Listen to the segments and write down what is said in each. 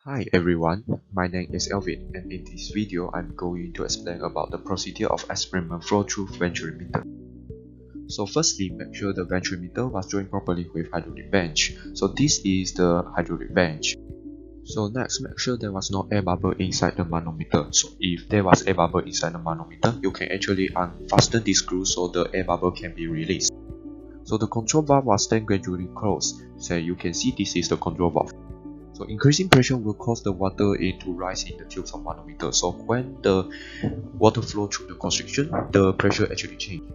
Hi everyone, my name is Elvin, and in this video I'm going to explain about the procedure of experiment flow through Venturi meter. So firstly, make sure the Venturi meter was joined properly with hydraulic bench. So this is the hydraulic bench. So next, make sure there was no air bubble inside the manometer. So if there was air bubble inside the manometer, you can actually unfasten this screw so the air bubble can be released. So the control valve was then gradually closed. So you can see this is the control valve. So increasing pressure will cause the water to rise in the tubes of manometer. So when the water flow through the constriction, the pressure actually changes.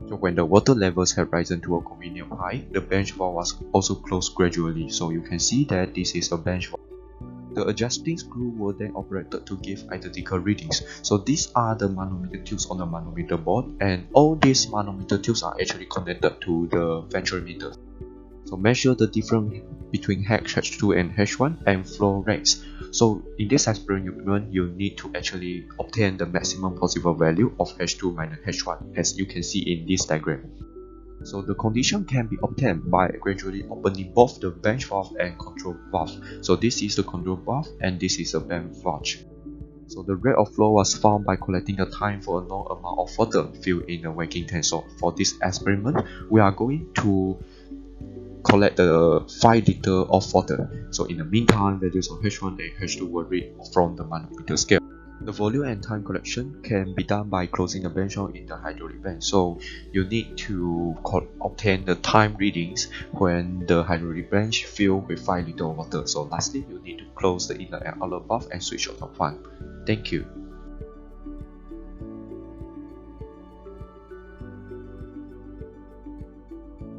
So when the water levels have risen to a convenient height, the bench valve was also closed gradually. So you can see that this is a bench valve. The adjusting screw were then operated to give identical readings. So these are the manometer tubes on the manometer board, and all these manometer tubes are actually connected to the Venturi meter. So measure the difference between H2 and H1 and flow rates. So in this experiment, you need to actually obtain the maximum possible value of H2 minus H1, as you can see in this diagram. So the condition can be obtained by gradually opening both the bench valve and control valve. So this is the control valve and this is the bench valve. So the rate of flow was found by collecting the time for a known amount of water filled in the weighing tank. So for this experiment, we are going to collect the 5 liters of water. So in the meantime, values of H1 and H2 were read from the manometer scale. The volume and time collection can be done by closing the bench valve in the hydraulic bench. So you need to obtain the time readings when the hydraulic bench filled with 5 liters of water. So lastly, you need to close the inlet and outlet valve and switch off the fan. Thank you.